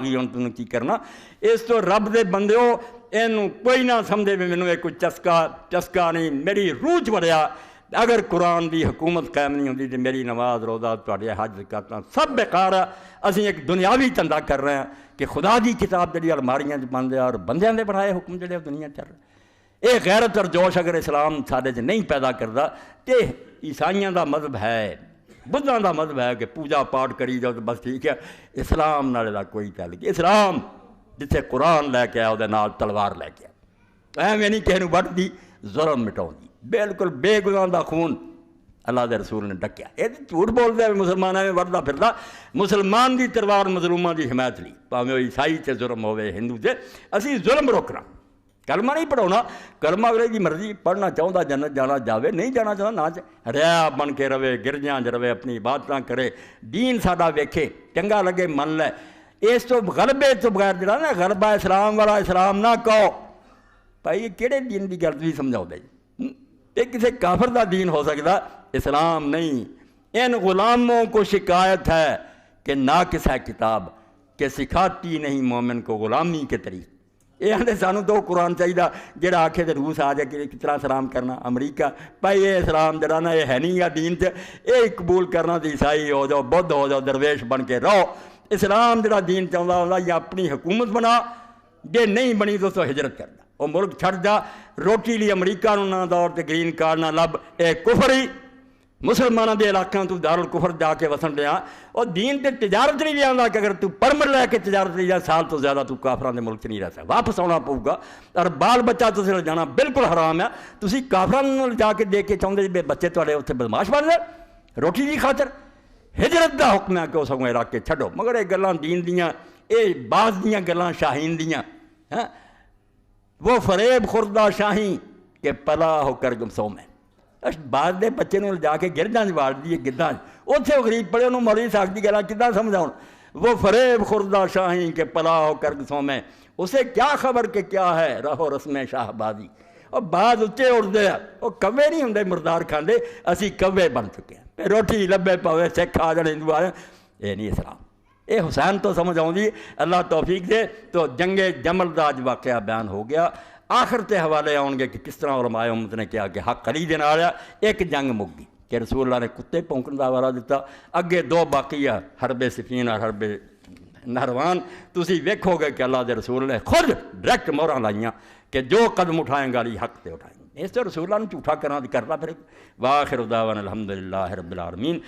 ہوں تمہیں کی کرنا اس تو رب دے بندیو اینو کوئی نہ سمجھے بھی مینوں کوئی چسکا نہیں میری روح چ وڑیا اگر قرآن دی حکومت قائم نہیں ہوتی تو میری نماز روزہ تواڈے حج زکاتاں سب بیکار ہے اسی ایک دنیاوی چندہ کر رہے ہیں کہ خدا دی کتاب جڑی الماریاں چ بند ہے اور بندیاں دے بنائے حکم جڑے دنیا چل رہے یہ غیرت اور جوش اگر اسلام سارے چ نہیں پیدا کرتا تو عیسائیاں دا مذہب ہے بدھاں دا مذہب ہے کہ پوجا پاٹ کری جاؤ تو بس ٹھیک ہے اسلام نالے دا کوئی تعلق اسلام جتھے قرآن لے کے آیا وہ نال تلوار لے کے آیا ایویں نہیں کسی نوں وڈ دی ظلم مٹاؤں دی بالکل بے گناہ دا خون اللہ دے رسول نے ڈکیا یہ جھوٹ بولتا ہے مسلمانوں میں وردہ پھردا مسلمان دی تلوار مظلوماں دی حمایت لی پاویں عیسائی تے ظلم ہوئے ہندو تے اسی ظلم روکنا کلمہ نہیں پڑھاؤنا کلمہ اگلے کی مرضی پڑھنا چاہتا جنت جانا جاوے نہیں جانا چاہتا نہ ریا بن کے رہے گرجاں رہے اپنی عبادتاں کرے دین ساڈا ویکھے چنگا لگے من لے اس تو غلبے تو بغیر جڑا نا غلبہ اسلام والا اسلام نہ کہو بھائی کہڑے دین کی گل بھی سمجھاؤ جی یہ کسی کافر دا دین ہو سکتا اسلام نہیں ان غلاموں کو شکایت ہے کہ ناقص ہے کتاب کہ سکھاتی نہیں مومن کو غلامی کے طریق یہ آدھے سانوں تو قرآن چاہیے جہاں آکھے تو روس آ جائے کہ کس طرح سلام کرنا امریکہ بھائی یہ اسلام جڑا نا یہ ہے نہیں یا دین سے یہ قبول کرنا تو عیسائی ہو جاؤ بدھ ہو جاؤ درویش بن کے رہو اسلام جڑا دین چاہتا ہوتا یا اپنی حکومت بنا جے نہیں بنی تو ہجرت کرنا وہ ملک چھڑ جا روٹی لی امریکہ نو نہ دور تے گرین کارڈ نہ لب اے کفر ہی مسلمانوں کے علاقوں تو دارالکفر جا کے وسن دیا اور دین تے تجارت نہیں آتا کہ اگر تو پرمٹ لے کے تجارت نہیں جائے سال تو زیادہ تو کافران دے ملک نہیں رہ سکتا واپس آنا پؤ گا اور بال بچہ تو لے جانا بالکل حرام ہے تسی کافران جا کے دے کے چاہتے جی بچے تھوڑے اتنے بدماش بن جائے روٹی کی خاطر ہجرت دا حکم ہے کہ وہ سگوں علاقے چھڈو مگر یہ گلاں دین دیاں یہ بعض دیاں گلاں شاہین دیاں وہ فریب خوردہ شاہی کہ پلا ہو کر گمسوں میں بعد دے بچے نے جا کے گرجاں واڑ دیے گداں اتنے وہ غریب پڑے انہوں مولوی صاحب کی گلاں کداں سمجھاؤں وہ فریب خوردہ شاہی کہ پلا ہو کر گمسوں میں اسے کیا خبر کہ کیا ہے رہو رسم شاہ بازی اور بعض اچے اڑتے ہیں وہ کوے نہیں ہوں مردار کھاندے اسی کوے بن چکے ہیں روٹی لبے پوے سکھ آ جانے ہندو آ جائیں یہ نہیں اسلام یہ حسین تو سمجھ آؤں اللہ توفیق دے تو جنگ جمل دا اج واقعہ بیان ہو گیا آخر تے حوالے آؤ گے کہ کس طرح علماء امت نے کیا کہ حق علی دے نال ایک جنگ مک گئی کہ رسول اللہ نے کتے پونکن دا حوالہ دیتا اگے دو باقی ہے حرب صفین اور حرب نہروان تسی ویکھو گے کہ اللہ دے رسول نے خود ڈائریکٹ موہراں لائیاں کہ جو قدم اٹھائیں گا علی حق تے اٹھائیں اس تے رسول اللہ نے جھوٹا کرنا پھر واخر دعوانا الحمدللہ رب العالمین